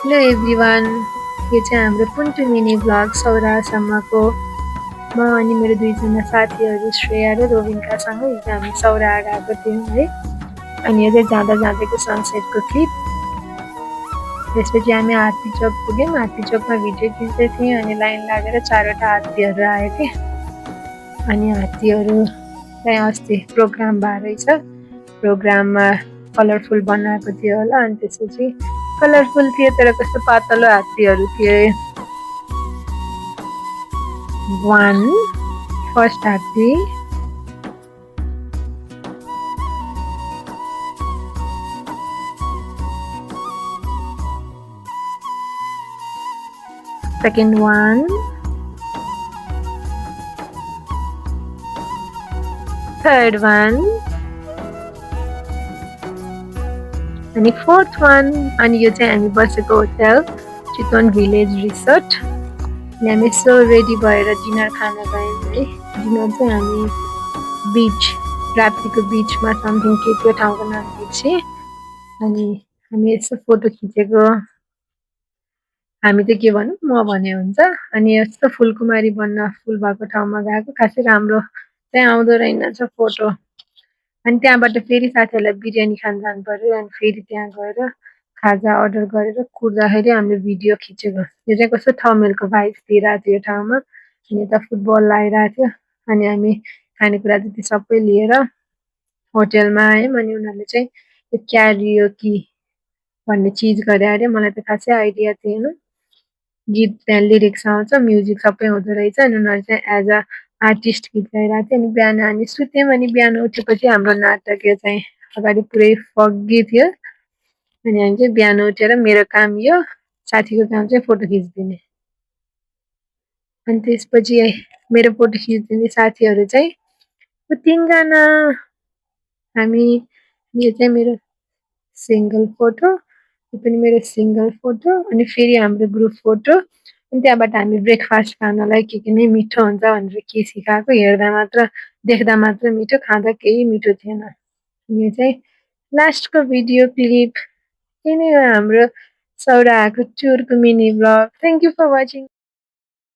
Hello everyone, यो चाहिँ हाम्रो पुन्टु मिनी भ्लग सौरासम्मको म अनि मेरो दुईजना साथीहरू श्रेया र रोबिनकासँग हिजो हामी सौरा गएको थियौँ है। अनि यो चाहिँ जाँदा जाँदैको सनसेटको क्लिप। त्यसपछि हामी हात्ती चोक पुग्यौँ। हात्ती चोकमा भिडियो खिच्दै थियौँ अनि लाइन लागेर 4वटा हात्तीहरू आयो के। अनि हात्तीहरू चाहिँ अस्ति प्रोग्राम भएर रहेछ, प्रोग्राममा कलरफुल बनाएको थियो होला। अनि त्यसपछि कलरफुल थियो तर कस्तो पातलो हात्तीहरू थिए। 1 फर्स्ट हात्ती, second one, third one, अनि fourth one। अनि यो चाहिँ हामी बसेको होटल चितवन भिलेज रिसोर्ट। अनि हामी यसो रेडी भएर डिनर खान गयौँ है। डिनर चाहिँ हामी बिच, राप्तीको बिचमा समथिङ के त्यो ठाउँको नाम बिर्सेँ। अनि हामी यसो फोटो खिचेको। हामी त के भनौँ, म भने हुन्छ। अनि यस्तो फुलकुमारी बन्न फुल भएको ठाउँमा गएको, खासै राम्रो चाहिँ आउँदो रहेनछ फोटो। अनि त्यहाँबाट फेरि साथीहरूलाई बिरयानी खान जानु पर्यो। अनि फेरि त्यहाँ गएर खाजा अर्डर गरेर कुर्दाखेरि हामीले भिडियो खिचेको। यो चाहिँ कस्तो थमेलको भाइब्स दिइरहेको थियो यो ठाउँमा। अनि यता फुटबल लगाइरहेको थियो। अनि हामी खानेकुरा जति सबै लिएर होटेलमा आयौँ। अनि उनीहरूले चाहिँ यो क्यारियोकी भन्ने चिज गरे अरे। मलाई त खासै आइडिया थिएन। गीत त्यहाँ लिरिक्स आउँछ, म्युजिक सबै हुँदो रहेछ। अनि उनीहरू चाहिँ एज अ आर्टिस्ट गीत गाइरहेको थियो। अनि बिहान हामी सुत्यौँ। अनि बिहान उठेपछि हाम्रो नाटक यो चाहिँ अगाडि पुरै फग्गी थियो। अनि हामी चाहिँ बिहान उठेर मेरो काम यो, साथीको काम चाहिँ फोटो खिचिदिने। अनि त्यसपछि मेरो फोटो खिचिदिने साथीहरू चाहिँ 3जना। हामी, यो चाहिँ मेरो सिंगल फोटो, यो पनि मेरो सिंगल फोटो। अनि फेरि हाम्रो ग्रुप फोटो। अनि त्यहाँबाट हामी ब्रेकफास्ट खानलाई के नै मिठो हुन्छ भनेर के सिकाएको। हेर्दा मात्र, देख्दा मात्र मिठो, खाँदा केही मिठो थिएन। यो चाहिँ लास्टको भिडियो क्लिप। यही नै हो हाम्रो सौराको टुरको mini vlog. Thank you for watching.